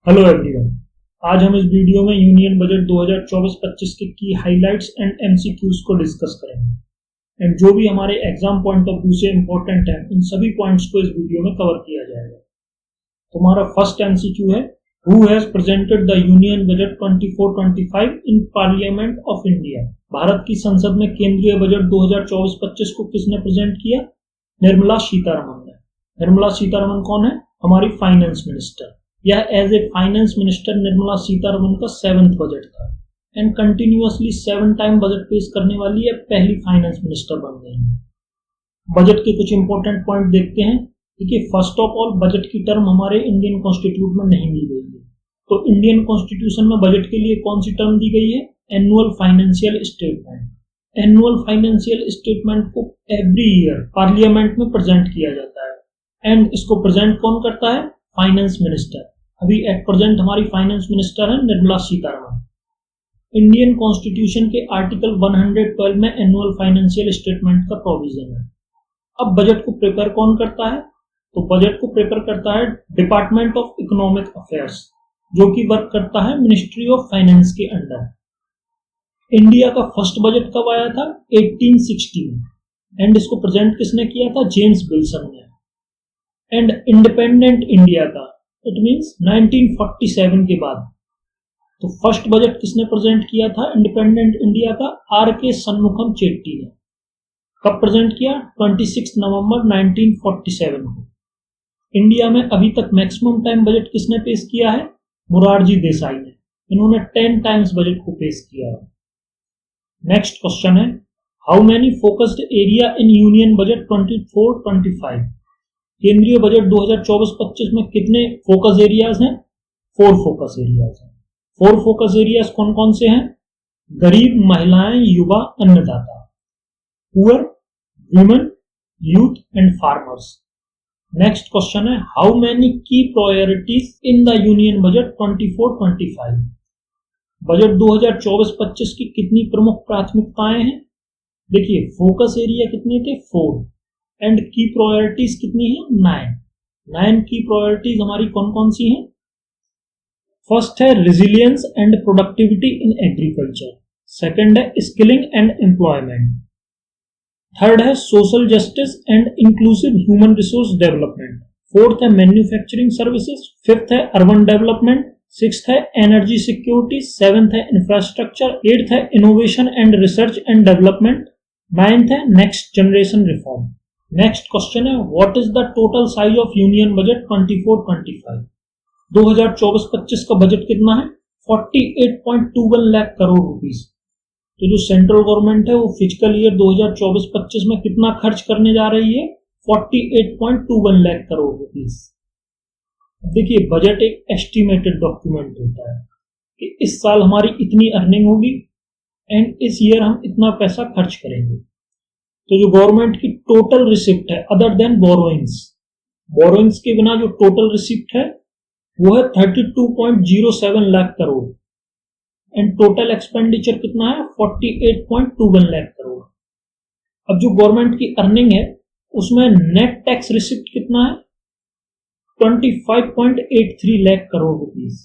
Hello everyone. आज हम इस वीडियो में यूनियन बजट 2024-25 के की हाइलाइट्स एंड एमसीक्यूज को डिस्कस करेंगे एंड जो भी हमारे एग्जाम पॉइंट ऑफ व्यू से इंपॉर्टेंट है उन सभी पॉइंट्स को इस वीडियो में कवर किया जाएगा। तुम्हारा फर्स्ट एमसीक्यू है, who has presented the union budget 24-25 in parliament of India. Bharat की संसद में केंद्रीय बजट 2024-25 को किसने प्रेजेंट किया? निर्मला सीतारमण ने। निर्मला सीतारमण कौन है? हमारी फाइनेंस मिनिस्टर। यह as a finance minister Nirmala Sitharaman का 7th बजट था एंड कंटिन्यूअसली 7 टाइम बजट पेश करने वाली यह पहली फाइनेंस मिनिस्टर बन गई है। बजट के कुछ इंपॉर्टेंट पॉइंट देखते हैं। देखिए, फर्स्ट ऑफ ऑल बजट की टर्म हमारे इंडियन कॉन्स्टिट्यूट में नहीं दी गई है। तो इंडियन कॉन्स्टिट्यूशन में बजट के लिए कौन सी टर्म दी गई है? Annual financial statement. Annual financial statement को एवरी ईयर पार्लियामेंट में प्रेजेंट किया जाता है एंड इसको प्रेजेंट कौन करता है? Finance minister. अभी एट प्रेजेंट हमारी फाइनेंस मिनिस्टर है निर्मला सीतारमण। इंडियन कॉन्स्टिट्यूशन के आर्टिकल 112 में एनुअल फाइनेंशियल स्टेटमेंट का प्रोविजन है। अब बजट को प्रिपेयर कौन करता है? तो बजट को प्रिपेयर करता है डिपार्टमेंट ऑफ इकोनॉमिक अफेयर्स, जो कि वर्क करता है मिनिस्ट्री ऑफ फाइनेंस के अंडर। इंडिया का फर्स्ट बजट कब आया था? 1860 में एंड इसको प्रेजेंट किसने किया था? जेम्स विल्सन ने। एंड इंडिपेंडेंट इंडिया का इट मींस 1947 के बाद तो फर्स्ट बजट किसने प्रेजेंट किया था इंडिपेंडेंट इंडिया का? आर के शनमुखम चेट्टी ने। कब प्रेजेंट किया? 26 नवंबर 1947 को। इंडिया में अभी तक मैक्सिमम टाइम बजट किसने पेश किया है? मोरारजी देसाई ने। इन्होंने 10 टाइम्स बजट को पेश किया है। नेक्स्ट क्वेश्चन है, how many focused area in union budget 24-25? केंद्रीय बजट 2024-25 में कितने फोकस एरियाज हैं? 4 फोकस एरियाज हैं। 4 फोकस एरियाज कौन कौन से हैं? गरीब, महिलाएं, युवा, अन्नदाता। Poor, women, youth and farmers. Next question है, हाउ मेनी की priorities in the union budget 24-25? Budget 2024-25 की कितनी प्रमुख प्राथमिकताएं हैं? देखिए, फोकस एरिया कितने थे? 4 एंड की प्रायोरिटीज कितनी है? 9 की प्रायोरिटीज हमारी कौन कौन सी हैं? फर्स्ट है resilience and productivity in agriculture. Second है स्किलिंग एंड एम्प्लॉयमेंट। थर्ड है social justice and inclusive human resource development. Fourth है मैन्युफैक्चरिंग सर्विसेज। फिफ्थ है अर्बन डेवलपमेंट। सिक्स्थ है एनर्जी सिक्योरिटी। सेवेंथ है इंफ्रास्ट्रक्चर। एट्थ है innovation and research and development. Ninth है next generation reform. Next question है, what is the total size of union budget 24-25? 2024-25 का budget कितना है? 48.21 lakh crore rupees. तो जो सेंट्रल गवर्नमेंट है वो फिजिकल ईयर 2024-25 में कितना खर्च करने जा रही है? 48.21 लाख करोड़ रुपीस। देखिए, बजट एक एस्टिमेटेड डॉक्यूमेंट होता है कि इस साल हमारी इतनी अर्निंग होगी एंड इस ईयर हम इतना पैसा खर्च करेंगे। तो जो गवर्नमेंट की टोटल रिसिप्ट है अदर देन बोरोइंग्स के बिना जो टोटल रिसिप्ट है वो है 32.07 lakh crore and total expenditure कितना है? 48.21 लाख करोड़। अब जो गवर्नमेंट की अर्निंग है उसमें नेट टैक्स रिसिप्ट कितना है? 25.83 lakh crore rupees.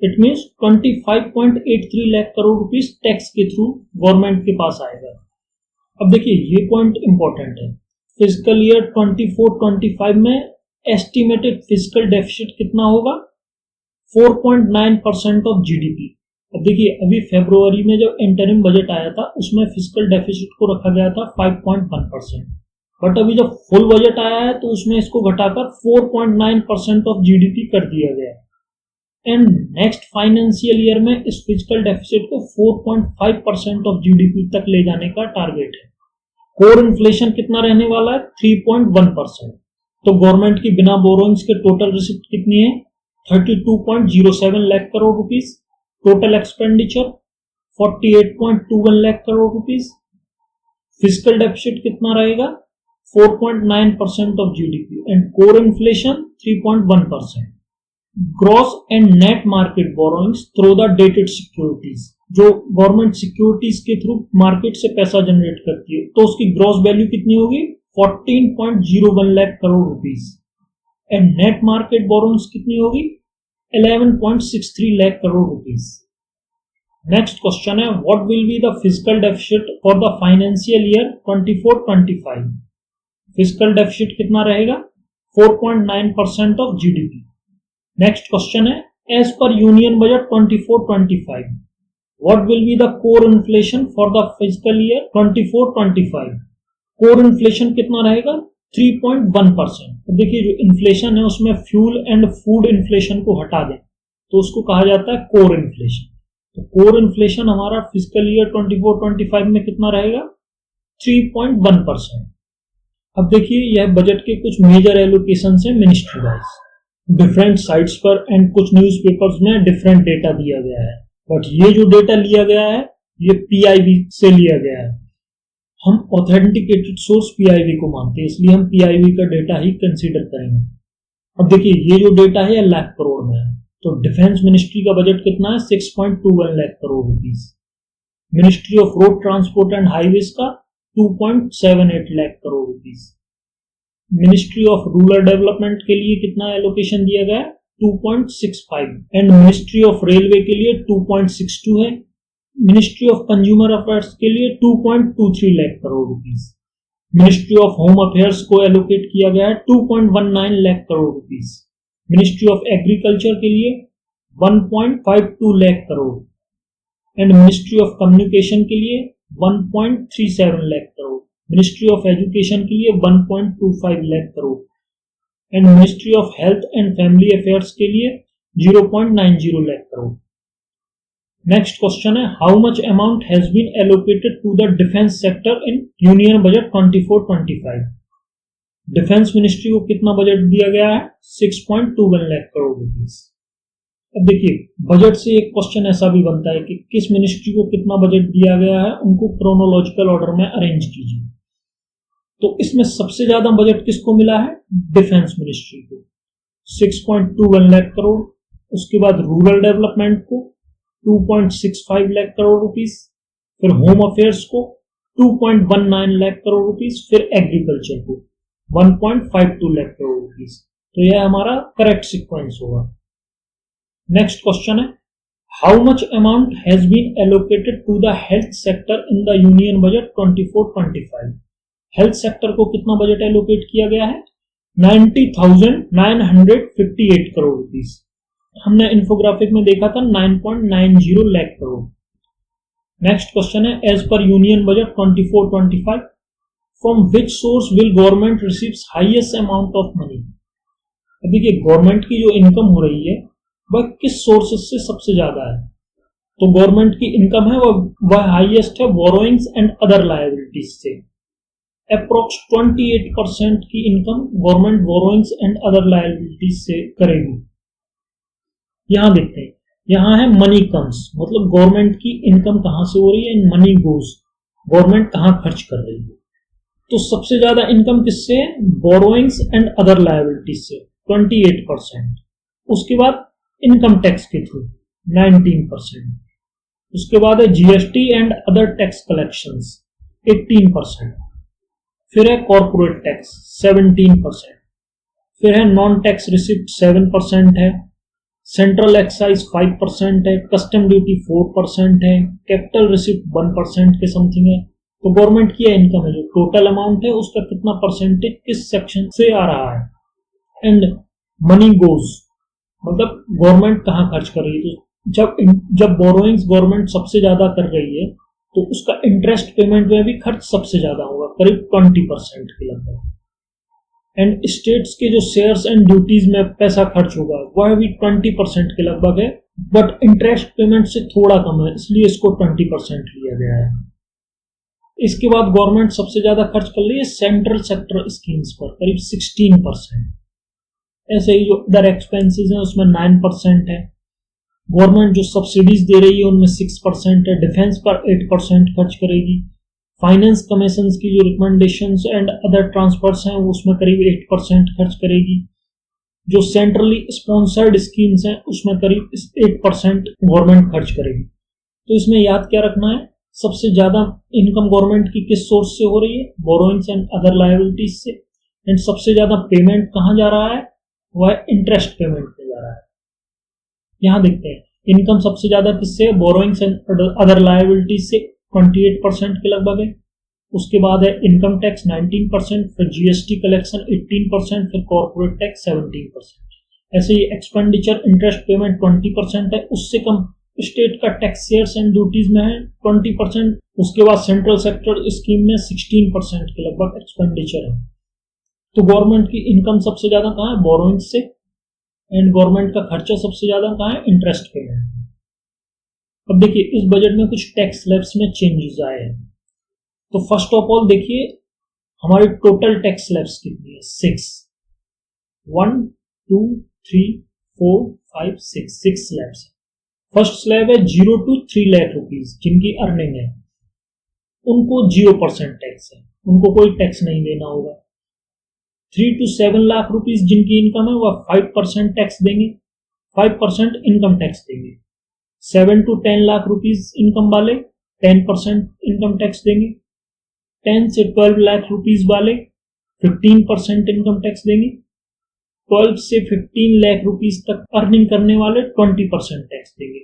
It means 25.83 lakh crore rupees tax के थ्रू गवर्नमेंट के पास आएगा। अब देखिए, ये पॉइंट इंपॉर्टेंट है। फिजिकल ईयर 24-25 में एस्टिमेटेड फिजिकल डेफिसिट कितना होगा? 4.9% ऑफ जीडीपी। अब देखिए, अभी फरवरी में जब इंटरिम बजट आया था उसमें फिजिकल डेफिसिट को रखा गया था 5.1%, बट अभी जब फुल बजट आया है तो उसमें इसको घटाकर 4.9% ऑफ जीडीपी कर दिया गया एंड नेक्स्ट फाइनेंशियल ईयर में इस फिजिकल डेफिसिट को 4.5% ऑफ जीडीपी तक ले जाने का टारगेट है। कोर इन्फ्लेशन कितना रहने वाला है? 3.1%। तो गवर्नमेंट की बिना बोरोइंग्स के टोटल रिसिप्ट कितनी है? 32.07 lakh crore rupees. Total expenditure 48.21 lakh crore rupees. Physical deficit कितना रहेगा? 4.9% of GDP and core inflation 3.1%। Gross and net market borrowings through the dated securities, जो गवर्नमेंट सिक्योरिटीज के थ्रू मार्केट से पैसा जनरेट करती है, तो उसकी ग्रॉस वैल्यू कितनी होगी? 14.01 lakh crore rupees and net market borrowings कितनी होगी? 11.63 lakh crore rupees. Next question है, what will be the physical deficit for the financial year 24-25? Physical deficit कितना रहेगा? 4.9% ऑफ जीडीपी। नेक्स्ट क्वेश्चन है, as per union budget 24-25 what will be the core inflation for the physical year 24-25? Core inflation कितना रहेगा? 3.1%। तो देखिए जो inflation है उसमें फ्यूल एंड फूड इन्फ्लेशन को हटा दें तो उसको कहा जाता है कोर इन्फ्लेशन। तो कोर इन्फ्लेशन हमारा फिजिकल ईयर 24-25 में कितना रहेगा? 3.1%। अब देखिए यह बजट के कुछ मेजर एलोकेशन है मिनिस्ट्री वाइज। डिफरेंट साइट्स पर एंड कुछ न्यूज़पेपर्स में डिफरेंट डेटा दिया गया है, बट ये जो डेटा लिया गया है ये पीआईबी से लिया गया है। हम ऑथेंटिकेटेड सोर्स पीआईबी को मानते हैं, इसलिए हम पीआईबी का डेटा ही कंसीडर करेंगे। अब देखिए ये जो डेटा है लाख करोड़ में है, तो डिफेंस मिनिस्ट्री का बजट कितना है? 6.21 lakh crore rupees. Ministry of road transport and highways का 2.78 lakh crore rupees. Ministry of rural development के लिए कितना एलोकेशन दिया गया है? 2.65 एंड मिनिस्ट्री ऑफ रेलवे के लिए 2.62 है। मिनिस्ट्री ऑफ कंज्यूमर अफेयर्स के लिए 2.23 lakh crore rupees. Ministry of home affairs को एलोकेट किया गया है 2.19 lakh crore rupees. Ministry of agriculture के लिए 1.52 lakh crore and ministry of communication के लिए 1.37 lakh crore. Ministry of education के लिए 1.25 lakh crore and ministry of health and family affairs के लिए 0.90 लाख करोड़। नेक्स्ट क्वेश्चन है, how much amount has been allocated to the defence sector in union budget 24-25? Defence ministry को कितना budget दिया गया है? 6.21 लाख करोड़ रुपीस। अब देखिए बजट से एक क्वेश्चन ऐसा भी बनता है कि किस मिनिस्ट्री को कितना बजट दिया गया है, उनको क्रोनोलॉजिकल ऑर्डर में अरेंज कीजिए। तो इसमें सबसे ज्यादा बजट किसको मिला है? डिफेंस मिनिस्ट्री को 6.21 लाख करोड़। उसके बाद रूरल डेवलपमेंट को 2.65 लाख करोड़ रुपीस, फिर होम अफेयर्स को 2.19 लाख करोड़ रुपीस, फिर एग्रीकल्चर को 1.52 लाख करोड़ रुपीस। तो यह हमारा करेक्ट सीक्वेंस होगा। नेक्स्ट क्वेश्चन है, how much amount has been allocated to the health sector in the union budget 24-25? Health sector को कितना बजट एलोकेट किया गया है? 90,958 करोड़ रुपीस। हमने इन्फोग्राफिक में देखा था 9.90 लाख करोड़। नेक्स्ट क्वेश्चन है, as per union budget 24-25 from which source will government receives highest amount of money? देखिए गवर्नमेंट की जो इनकम हो रही है वह किस सोर्सेस से सबसे ज्यादा है? तो गवर्नमेंट की इनकम है वह हाईएस्ट है बोरोइंग्स एंड अदर लायबिलिटीज से। अप्रोक्स 28% की income government borrowings and other liabilities से करेगी। यहां देखते हैं, यहां है मनी कम्स, मतलब गवर्नमेंट की इनकम कहां से हो रही है, एंड मनी गोज, गवर्नमेंट कहां खर्च कर रही है। तो सबसे ज्यादा इनकम किससे है? बोरोइंग्स एंड अदर लायबिलिटीज से 28%। उसके बाद इनकम टैक्स के थ्रू 19%। उसके बाद है GST and other tax collections 18%। फिर है कॉर्पोरेट टैक्स 17%। फिर है नॉन टैक्स रिसिप्ट 7% है, सेंट्रल एक्साइज 5% है, कस्टम ड्यूटी 4% है, कैपिटल रिसिप्ट 1% के समथिंग है। तो गवर्नमेंट की इनकम है जो टोटल अमाउंट है उसका कितना परसेंटेज किस सेक्शन से आ रहा है। एंड मनी गोज, मतलब गवर्नमेंट कहां खर्च कर रही है। तो जब बोरोइंग्स गवर्नमेंट सबसे ज्यादा कर रही है तो उसका इंटरेस्ट पेमेंट में भी खर्च सबसे ज्यादा होगा, करीब 20% के लगभग। एंड स्टेट्स के जो शेयर्स एंड ड्यूटीज में पैसा खर्च होगा वह भी 20% के लगभग है, बट इंटरेस्ट पेमेंट से थोड़ा कम है, इसलिए इसको 20% लिया गया है। इसके बाद गवर्नमेंट सबसे ज्यादा खर्च कर रही है सेंट्रल सेक्टर स्कीम्स पर, करीब 16%। ऐसे ही जो अदर एक्सपेंसेस हैं उसमें 9% है। गवर्नमेंट जो सब्सिडीज दे रही है उनमें 6% है। डिफेंस पर 8% खर्च करेगी। फाइनेंस कमीशन की जो रिकमेंडेशंस एंड अदर ट्रांसफर्स हैं उसमें करीब 8% खर्च करेगी। जो सेंट्रली स्पॉन्सर्ड स्कीम्स हैं उसमें करीब 8% गवर्नमेंट खर्च करेगी। तो इसमें याद क्या रखना है, सबसे ज्यादा इनकम गवर्नमेंट की किस सोर्स से हो रही है? बोरोइंग्स एंड अदर लायबिलिटीज से। एंड सबसे ज्यादा पेमेंट कहां जा रहा है? वह इंटरेस्ट पेमेंट पे जा रहा है। यहाँ देखते हैं इनकम सबसे ज्यादा किससे, बोरोइंग्स एंड अदर लायबिलिटीज से 28% के लगभग है। उसके बाद है इनकम टैक्स 19%, फिर जीएसटी कलेक्शन 18%, फिर कॉर्पोरेट टैक्स 17%। ऐसे ही एक्सपेंडिचर इंटरेस्ट पेमेंट 20% है, उससे कम स्टेट का टैक्स शेयर्स एंड ड्यूटीज में है 20%। उसके बाद सेंट्रल सेक्टर स्कीम में 16% के लगभग एक्सपेंडिचर है। तो गवर्नमेंट की इनकम सबसे ज्यादा कहाँ है, बोरोइंग से, एंड गवर्नमेंट का खर्चा सबसे ज्यादा कहाँ है, इंटरेस्ट पेमेंट। अब देखिए इस बजट में कुछ टैक्स स्लैब्स में चेंजेस आए हैं। तो फर्स्ट ऑफ ऑल देखिए हमारी टोटल टैक्स स्लैब्स कितनी है, 6, 1 2 3 4 5 6 स्लैब्स है। फर्स्ट स्लैब है 0 to 3 लाख रुपीज जिनकी अर्निंग है, उनको 0% टैक्स है, उनको कोई टैक्स नहीं देना होगा। 3 to 7 लाख रुपीज जिनकी इनकम है वह 5% टैक्स देंगे, 5% इनकम टैक्स देंगे। 7 to 10 लाख रुपीज इनकम वाले 10% इनकम टैक्स देंगे। 10 से 12 लाख रुपीज वाले 15% इनकम टैक्स देंगे। 12 से 15 लाख रुपीज तक अर्निंग करने वाले 20% टैक्स देंगे।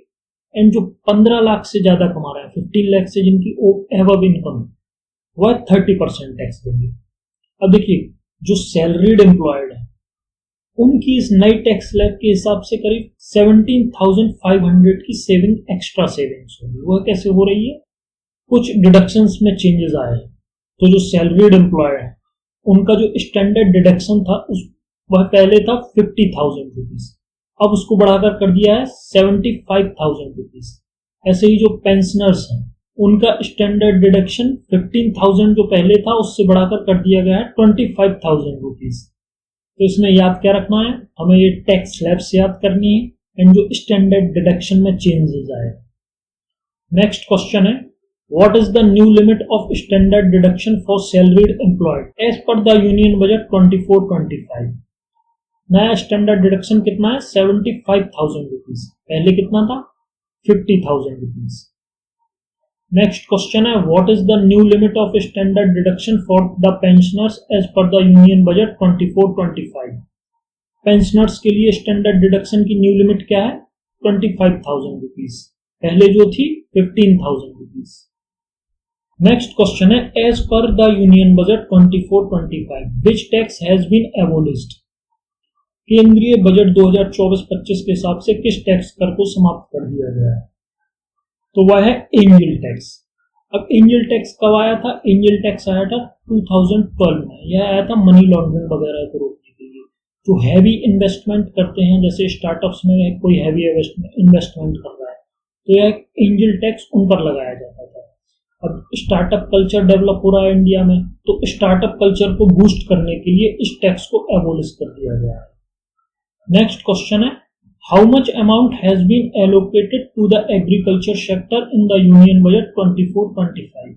एंड जो 15 लाख से ज्यादा कमा रहे हैं, 15 लाख से जिनकी एबव इनकम वह 30% टैक्स देंगे। अब देखिए जो सैलरीड एम्प्लॉयड है उनकी इस नई टैक्स स्लैब के हिसाब से करीब 17,500 की सेविंग, एक्स्ट्रा सेविंग्स होगी। वह कैसे हो रही है, कुछ डिडक्शंस में चेंजेस आए हैं। तो जो सैलरीड एम्प्लॉयड है उनका जो स्टैंडर्ड डिडक्शन था वह पहले था 50,000 रुपीज, अब उसको बढ़ाकर कर दिया है 75,000 रुपीज। ऐसे ही जो पेंशनर्स हैं उनका स्टैंडर्ड डिडक्शन 15,000 जो पहले था उससे बढ़ाकर कर दिया गया है 25,000 रुपीज। तो इसमें याद क्या रखना है, हमें ये टैक्स स्लैब्स याद करनी है एंड जो स्टैंडर्ड डिडक्शन में चेंजेस आए। नेक्स्ट क्वेश्चन है, what is the new limit of standard deduction for salaried employed as per the union budget 24-25। नया स्टैंडर्ड डिडक्शन कितना है, 75,000 रुपीज, पहले कितना था 50,000 रुपीज। नेक्स्ट क्वेश्चन है, what is the new limit of standard deduction for the pensioners as per the union budget 24-25। Pensioners के लिए standard deduction की न्यू लिमिट क्या है, 25,000 रुपीज, पहले जो थी 15,000 रुपीज। नेक्स्ट क्वेश्चन है, as per the union budget 24-25 which tax has been abolished. केंद्रीय बजट 2024-25 के हिसाब से किस टैक्स कर को समाप्त कर दिया गया है, तो वह है एंजल टैक्स। अब एंजल टैक्स कब आया था, एंजल टैक्स आया था 2012 में। यह आया था मनी लॉन्ड्रिंग वगैरह को रोकने के लिए। जो हैवी इन्वेस्टमेंट करते हैं, जैसे स्टार्टअप्स में कोई हैवी इन्वेस्टमेंट कर रहा है तो यह एंजल टैक्स उन पर लगाया जाता था। अब स्टार्टअप कल्चर डेवलप हो रहा है इंडिया में, तो स्टार्टअप कल्चर को बूस्ट करने के लिए इस टैक्स को एबोलिश कर दिया गया है। नेक्स्ट क्वेश्चन है, how much amount has been allocated to the agriculture sector in the union budget 24-25।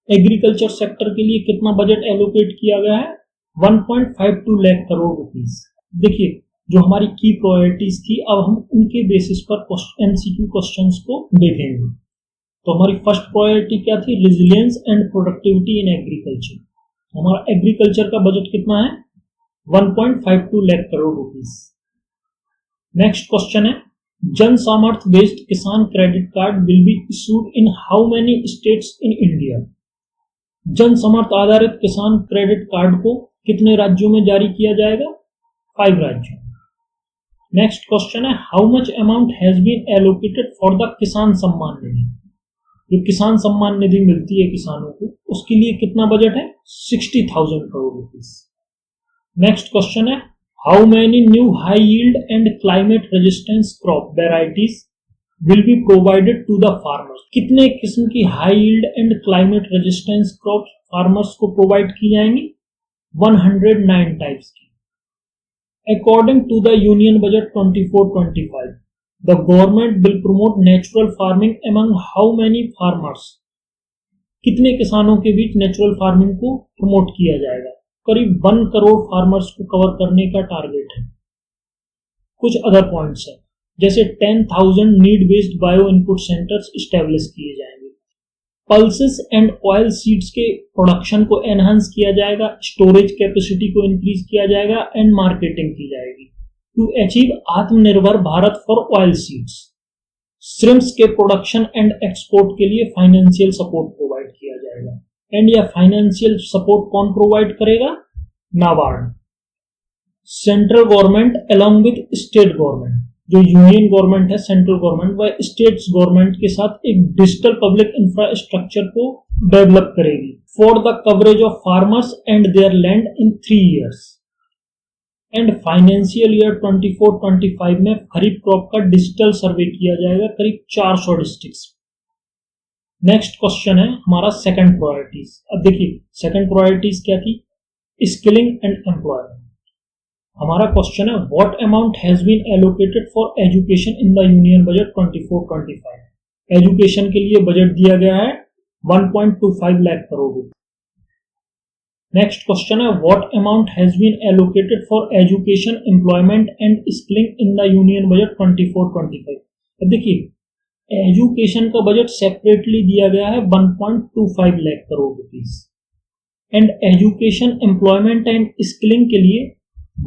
Agriculture sector के लिए कितना बजट एलोकेट किया गया है, 1.52 लाख करोड़ रुपीस। देखिए जो हमारी की प्रायोरिटीज थी, अब हम उनके बेसिस पर एमसीक्यू क्वेश्चंस को देखेंगे। तो हमारी फर्स्ट प्रायोरिटी क्या थी, resilience and productivity in agriculture. हमारा एग्रीकल्चर का बजट कितना है, 1.52 lakh crore rupees. Next question है, जन सामर्थ्य बेस्ड किसान credit card will be issued in how many states in India. जन सामर्थ्य आधारित किसान क्रेडिट कार्ड को कितने राज्यों में जारी किया जाएगा, 5 राज्यों। नेक्स्ट क्वेश्चन है, how much amount has been allocated for the Kisan Samman निधि। जो किसान सम्मान निधि मिलती है किसानों को, उसके लिए कितना बजट है, 60,000 करोड़ रुपीस। नेक्स्ट क्वेश्चन है, how many new high yield and climate resistance crop varieties will be provided to the farmers. कितने किस्म की high yield and climate resistance crop farmers को प्रोवाइड की जाएंगी, 109 टाइप्स की। According to the union budget 24-25 the government will promote natural farming among how many farmers. कितने किसानों के बीच नेचुरल फार्मिंग को प्रमोट किया जाएगा, करीब 1 करोड़ फार्मर्स को कवर करने का टारगेट है। कुछ अदर पॉइंट्स हैं, जैसे 10,000 need based bio input centres establish किए जाएंगे। पल्सेस एंड ऑयल सीड्स के प्रोडक्शन को एनहांस किया जाएगा, स्टोरेज कैपेसिटी को इंक्रीज किया जाएगा एंड मार्केटिंग की जाएगी। टू अचीव आत्मनिर्भर Bharat for oil seeds. Shrimps के प्रोडक्शन एंड एक्सपोर्ट के लिए फाइनेंशियल सपोर्ट प्रोवाइड किया जाएगा। एंड यह फाइनेंशियल सपोर्ट कौन प्रोवाइड करेगा? NABARD. Central government along with state government, जो यूनियन गवर्नमेंट है, सेंट्रल गवर्नमेंट, वह स्टेट्स गवर्नमेंट के साथ एक डिजिटल पब्लिक इंफ्रास्ट्रक्चर को डेवलप करेगी for the coverage of farmers and there land in 3 years। And financial year 24-25 में खरीफ क्रॉप का डिजिटल सर्वे किया जाएगा करीब 400 डिस्ट्रिक्ट्स। नेक्स्ट क्वेश्चन है हमारा सेकंड प्रायोरिटीज। अब देखिए सेकंड प्रायोरिटीज क्या थी? Skilling and employment. हमारा क्वेश्चन है what amount has been allocated for education in the union budget 24-25। Education के लिए बजट दिया गया है 1.25 लाख करोड़ रुपए। नेक्स्ट क्वेश्चन है what amount has been allocated for education, employment and skilling in the union budget 24-25। अब देखिए एजुकेशन का बजट सेपरेटली दिया गया है 1.25 lakh crore rupees and education, employment and skilling के लिए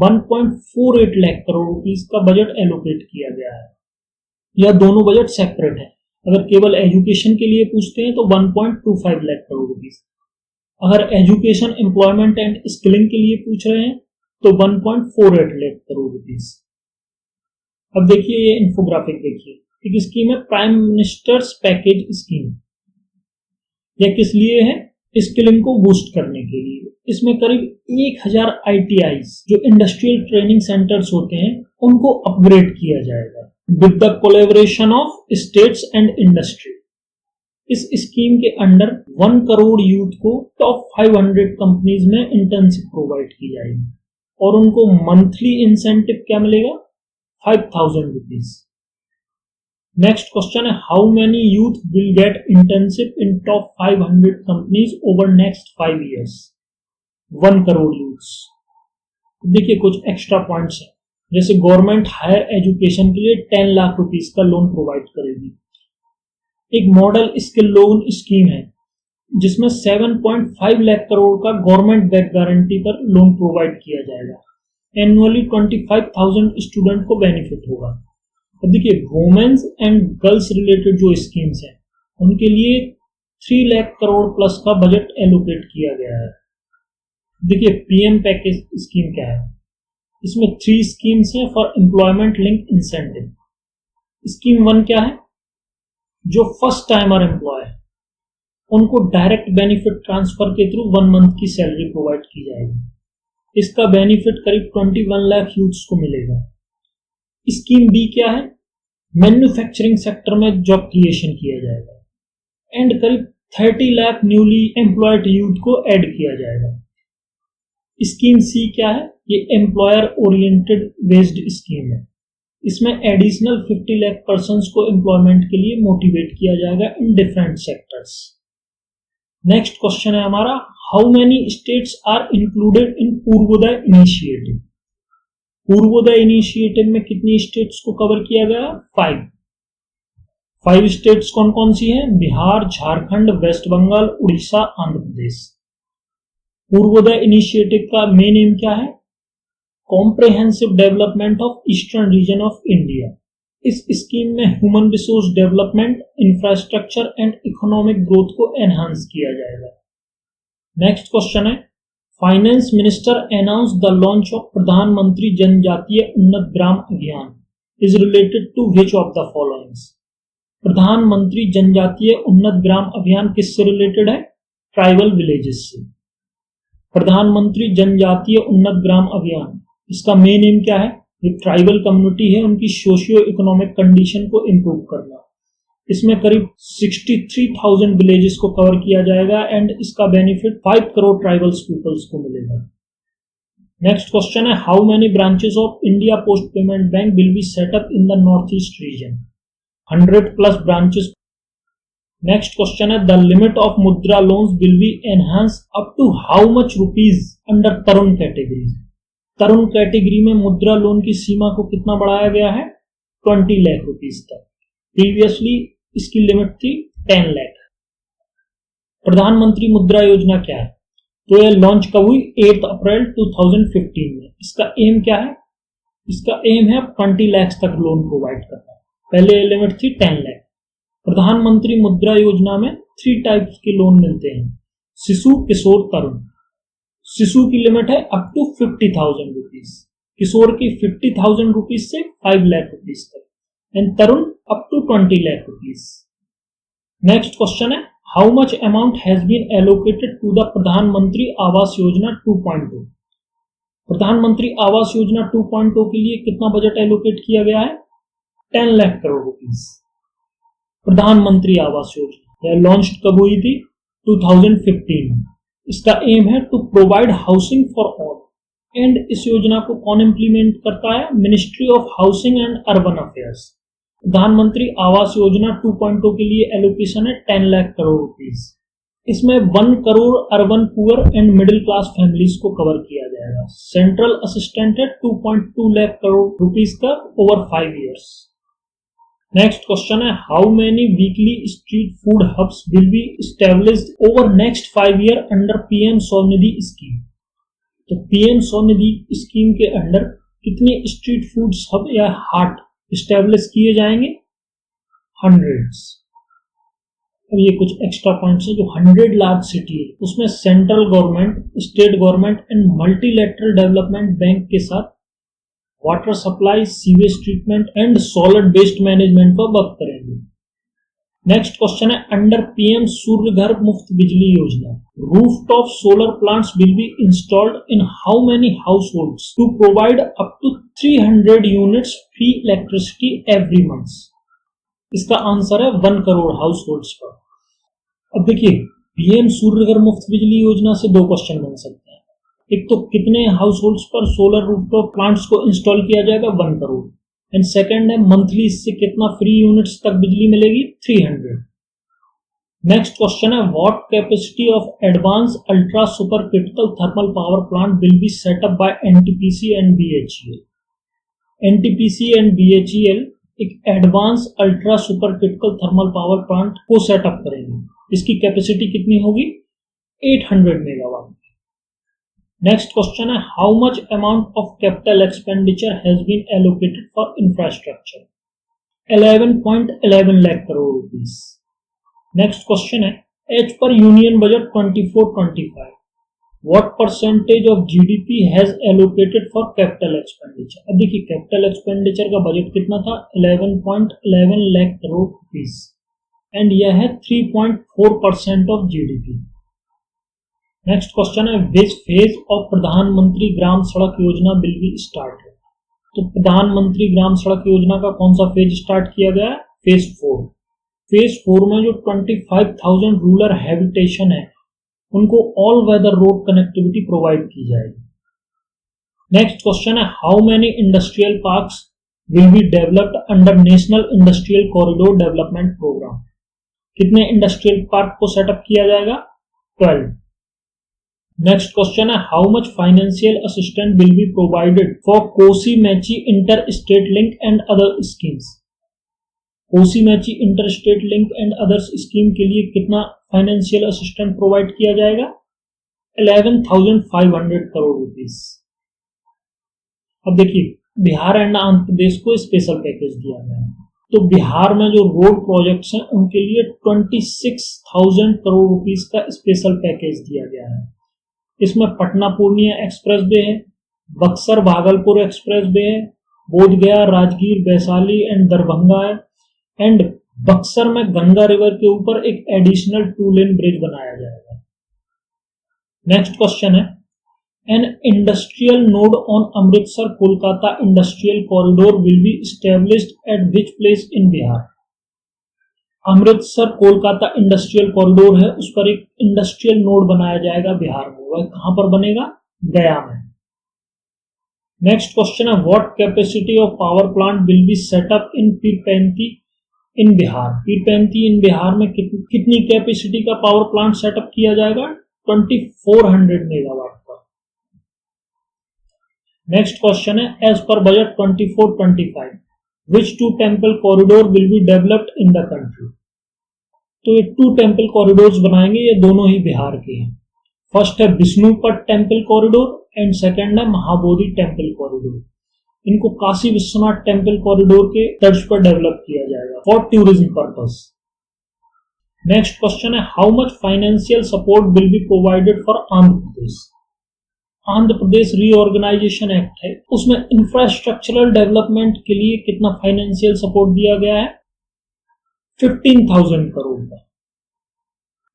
1.48 लाख करोड़ रुपीस का बजट एलोकेट किया गया है। यह दोनों बजट सेपरेट है। अगर केवल एजुकेशन के लिए पूछते हैं तो 1.25 लाख करोड़ रुपीस, अगर एजुकेशन, एम्प्लॉयमेंट एंड स्किलिंग के लिए पूछ रहे हैं तो 1.48 लाख करोड़ रुपीस। अब देखिए ये इंफोग्राफिक देखिए, एक स्कीम है प्राइम मिनिस्टर्स पैकेज स्कीम। यह किस लिए है? स्किलिंग को बूस्ट करने के लिए। इसमें करीब 1000 ITIs जो इंडस्ट्रियल ट्रेनिंग सेंटर्स होते हैं उनको अपग्रेड किया जाएगा with the collaboration of states and industry. इस स्कीम के अंडर 1 करोड़ यूथ को टॉप 500 कंपनीज में इंटर्नशिप प्रोवाइड की जाएगी और उनको मंथली इंसेंटिव क्या मिलेगा? 5000 रुपीज। नेक्स्ट क्वेश्चन है how many youth will get internship in top 500 companies over next 5 years? 1 crore youths. देखिए कुछ एक्स्ट्रा पॉइंट्स हैं, जैसे गवर्नमेंट हायर एजुकेशन के लिए 10 लाख रुपीस का लोन प्रोवाइड करेगी। एक मॉडल स्किल लोन स्कीम है जिसमें 7.5 लाख करोड़ का गवर्नमेंट बैक गारंटी पर लोन प्रोवाइड किया जाएगा। एनुअली 25,000 स्टूडेंट को बेनिफिट होगा। अब देखिए वुमेन्स एंड गर्ल्स रिलेटेड जो स्कीम्स हैं उनके लिए 3 लाख करोड़ प्लस का बजट एलोकेट किया गया है। देखिए पीएम पैकेज स्कीम क्या है? इसमें 3 स्कीम्स हैं for employment link incentive. Scheme 1 क्या है? जो फर्स्ट टाइमर एम्प्लॉय है उनको डायरेक्ट बेनिफिट ट्रांसफर के थ्रू 1 मंथ की सैलरी प्रोवाइड की जाएगी। इसका बेनिफिट करीब 21 लाख यूथ्स को मिलेगा। स्कीम बी क्या है? मैन्युफैक्चरिंग सेक्टर में जॉब क्रिएशन किया जाएगा एंड करीब 30 लाख न्यूली एम्प्लॉयड यूथ को ऐड किया जाएगा। स्कीम सी क्या है? ये एम्प्लॉयर ओरिएंटेड बेस्ड स्कीम है। इसमें एडिशनल 50 लाख पर्सन्स को एम्प्लॉयमेंट के लिए मोटिवेट किया जाएगा in different sectors. Next question है हमारा how many states are included in Purvodaya initiative? Purvodaya initiative में कितनी स्टेट्स को कवर किया गया? 5 स्टेट्स कौन कौन सी हैं? बिहार, झारखंड, वेस्ट बंगाल, उड़ीसा, आंध्र प्रदेश। पूर्वोदय इनिशिएटिव का मेन एम क्या है? Comprehensive development of eastern region of India. इस स्कीम में human resource development, infrastructure and economic growth को एनहांस किया जाएगा। नेक्स्ट क्वेश्चन है finance minister announce the launch of Pradhanmantri Janjatiya Unnat Gram Abhiyan is related to which of the followings? Pradhanmantri Janjatiya Unnat Gram अभियान किससे related है? Tribal villages से। प्रधानमंत्री जनजातीय उन्नत ग्राम अभियान, इसका मेन एम क्या है? ये ट्राइबल कम्युनिटी है उनकी सोशियो इकोनॉमिक कंडीशन को इंप्रूव करना। इसमें करीब 63,000 विलेजेस को कवर किया जाएगा एंड इसका बेनिफिट 5 करोड़ ट्राइबल्स पीपल्स को मिलेगा। नेक्स्ट क्वेश्चन है how many branches of India post payment bank will be set up in the north east region? 100+ branches. Next question है the limit of Mudra loans will be enhance up to how much rupees under Tarun category? Tarun category में Mudra loan की सीमा को कितना बढ़ाया गया है? 20 lakh rupees तक। Previously इसकी लिमिट थी 10 लाख। प्रधानमंत्री मुद्रा योजना क्या है? तो यह लॉन्च कब हुई? 8 अप्रैल 2015 में। इसका एम क्या है? इसका एम है 20 लाख तक लोन प्रोवाइड करना। पहले लिमिट थी 10 लाख। प्रधानमंत्री मुद्रा योजना में 3 टाइप्स के लोन मिलते हैं, शिशु, किशोर, तरुण। शिशु की लिमिट है अप टू 50,000 रुपीज, किशोर की 50,000 रुपीज से 5 लाख रुपीज तक, and Tarun up to 20 lakh rupees. Next question है, how much amount has been allocated to the Pradhan Mantri Awas योजना 2.0। प्रधानमंत्री आवास योजना 2.0 के लिए कितना बजट एलोकेट किया गया है? 10 लाख करोड़ रुपीज। प्रधानमंत्री आवास योजना यह लॉन्च कब हुई थी? 2015। इसका एम है to provide housing for all, and इस योजना को कौन इंप्लीमेंट करता है? Ministry of housing and urban affairs. Pradhanmantri Awas योजना 2.0 के लिए एलोकेशन है 10 लाख करोड़ रुपीज। इसमें 1 crore urban poor and middle class families को कवर किया जाएगा। सेंट्रल असिस्टेंट है 2.2 लाख करोड़ रुपीज का ओवर 5 इयर्स। नेक्स्ट क्वेश्चन है, how many weekly street food hubs will be established over next 5 year under PM Svanidhi scheme. तो PM Svanidhi scheme के under कितने street food hub या हाट एस्टैब्लिश किए जाएंगे? 100। अब ये कुछ एक्स्ट्रा पॉइंट्स है, जो 100 लार्ज सिटी है उसमें central government, state government and multilateral development bank के साथ water supply, sewage treatment and solid waste management पर वर्क करेंगे। नेक्स्ट क्वेश्चन है, under PM Surya Ghar Muft Bijli Yojana rooftop solar plants will be installed in how many households to provide up to 300 units free electricity every month. इसका answer है 1 crore house holds पर। अब देखिए, PM Surya Ghar Muft Bijli योजना से 2 क्वेश्चन बन सकते हैं। एक तो कितने हाउस होल्ड्स पर सोलर रूफटॉप प्लांट्स को इंस्टॉल किया जाएगा? 1 करोड़। एंड सेकंड है, मंथली इससे कितना फ्री यूनिट्स तक बिजली मिलेगी? 300। नेक्स्ट क्वेश्चन है, what capacity of advance ultra super critical thermal power plant will be set up by NTPC and BHEL. NTPC and BHEL एक advance ultra super critical thermal power plant को set up करेंगे। इसकी capacity कितनी होगी? 800 megawatt. Next question है, how much amount of capital expenditure has been allocated for infrastructure? 11.11 lakh crore rupees. Next question है, as per union budget 24-25 what percentage of GDP has allocated for capital expenditure? अब देखिए, capital expenditure का budget कितना था? 11.11 lakh crore rupees, and यह है 3.4% of GDP. Next question है, which phase of प्रधानमंत्री ग्राम सड़क योजना विल बी स्टार्टेड? तो प्रधानमंत्री ग्राम सड़क योजना का कौन सा फेज स्टार्ट किया गया है? फेज 4। फेज 4 में जो 25,000 रूरल हैबिटेशन है उनको all weather road connectivity provide की जाएगी। नेक्स्ट क्वेश्चन है, how many industrial parks will be developed under national industrial corridor development programme? कितने इंडस्ट्रियल पार्क को सेटअप किया जाएगा? 12। नेक्स्ट क्वेश्चन है, how much financial assistant will be provided for Kosi Mechi inter state link and other schemes? Kosi Mechi inter state link and others scheme के लिए कितना financial assistant provide किया जाएगा? 11,500 करोड़ रुपीस। अब देखिए, बिहार एंड आंध्र प्रदेश को स्पेशल पैकेज दिया गया है। तो बिहार में जो रोड प्रोजेक्ट्स हैं उनके लिए 26,000 करोड़ रुपीस का स्पेशल पैकेज दिया गया है। इसमें पटना पूर्णिया एक्सप्रेस वे है, बक्सर भागलपुर एक्सप्रेस वे है, बोधगया राजगीर वैशाली एंड दरभंगा है, एंड बक्सर में गंगा रिवर के ऊपर एक एडिशनल 2 लेन ब्रिज बनाया जाएगा। नेक्स्ट क्वेश्चन है, an industrial node on Amritsar Kolkata industrial corridor will be established eight which place in Bihar? Amritsar Kolkata industrial corridor है, उस पर एक इंडस्ट्रियल नोड बनाया जाएगा बिहार में। वह कहां पर बनेगा? गया में। नेक्स्ट क्वेश्चन है, what capacity of power plant will be set up in Pirpainti in Bihar? Pirpainti in Bihar में कितनी कैपेसिटी का पावर प्लांट सेटअप किया जाएगा? 2400 मेगावाट पर। नेक्स्ट क्वेश्चन है, एज पर budget 24-25 which 2 temple corridor will be developed in the country? तो ये 2 टेम्पल कॉरिडोर्स बनाएंगे, ये दोनों ही बिहार के हैं। फर्स्ट है विष्णुपट टेम्पल कॉरिडोर एंड सेकंड है महाबोधि टेम्पल कॉरिडोर। इनको काशी विश्वनाथ टेम्पल कॉरिडोर के तर्ज पर डेवलप किया जाएगा for tourism purpose. Next question है, how much financial support will be provided for Andhra Pradesh. Andhra Pradesh reorganisation act है, उसमें इंफ्रास्ट्रक्चरल डेवलपमेंट के लिए कितना फाइनेंशियल सपोर्ट दिया गया है, 15,000 करोड़ का।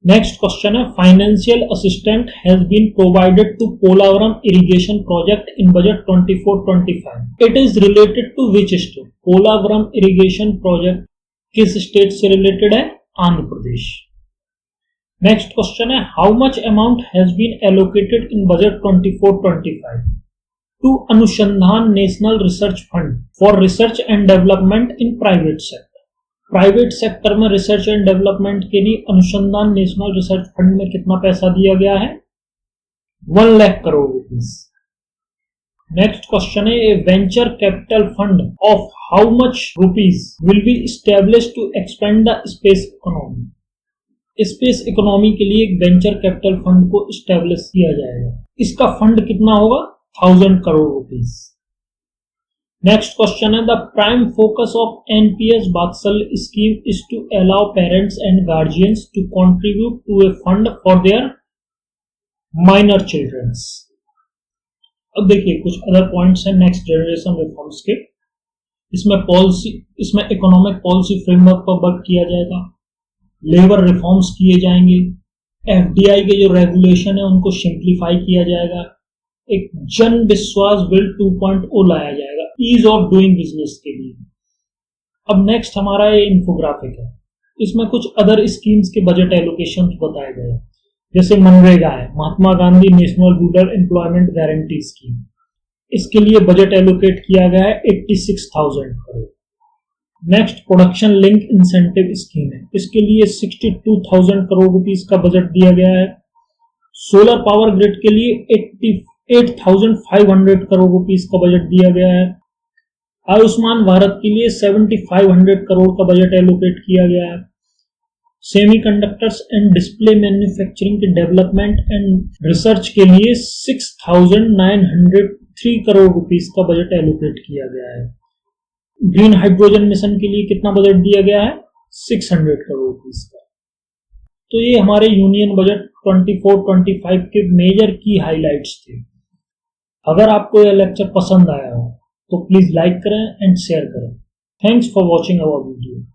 नेक्स्ट क्वेश्चन है, financial assistant has been provided to Polavaram irrigation project in budget 24-25। It is related to which state. Polavaram irrigation project किस स्टेट से रिलेटेड है, आंध्र प्रदेश। नेक्स्ट क्वेश्चन है, how much amount has been allocated in budget 24-25 to Anusandhan national research fund for research and development in private sector. Private sector में research and development के लिए अनुसंधान national research fund में कितना पैसा दिया गया है, 1 lakh crore rupees. Next question है, a venture capital fund of how much rupees will be established to expand the space economy. Space economy के लिए एक वेंचर कैपिटल फंड को एस्टैब्लिश किया जाएगा। इसका फंड कितना होगा, 1000 करोड़ रुपीस। नेक्स्ट क्वेश्चन है, the prime focus of NPS Vatsalya scheme is to allow parents and guardians to contribute to a fund for their minor children's. अब देखिए कुछ अदर पॉइंट्स हैं नेक्स्ट जनरेशन रिफॉर्म्स के। इसमें इकोनॉमिक पॉलिसी फ्रेमवर्क पर work किया जाएगा, लेबर रिफॉर्म्स किए जाएंगे, एफडीआई के जो रेगुलेशन है उनको सिंप्लीफाई किया जाएगा, एक जन विश्वास बिल 2.0 लाया जाएगा ईज ऑफ डूइंग बिजनेस के लिए। अब नेक्स्ट हमारा ये इंफोग्राफिक है, इसमें कुछ अदर स्कीम्स के बजट एलोकेशन बताए गए हैं, जैसे मनरेगा है, Mahatma Gandhi national rural employment guarantee scheme, इसके लिए बजट एलोकेट किया गया है 86,000 crore. Next production link incentive scheme है, इसके लिए 62,000 करोड़ रुपीस का बजट दिया गया है। सोलर पावर ग्रिड के लिए 88,500 करोड़ रुपीस का बजट दिया गया है। आयुष्मान भारत के लिए 7,500 करोड़ का बजट एलोकेट किया गया है। सेमीकंडक्टर्स एंड डिस्प्ले मैन्युफैक्चरिंग के डेवलपमेंट एंड रिसर्च के लिए 6,903 करोड़ रुपीस का बजट एलोकेट किया गया है। ग्रीन हाइड्रोजन मिशन के लिए कितना बजट दिया गया है, 600 करोड़ रुपीस का। तो ये हमारे यूनियन बजट 24-25 के मेजर की हाइलाइट्स थे। अगर आपको यह लेक्चर पसंद आया हो तो प्लीज लाइक करें एंड शेयर करें। Thanks for watching our video.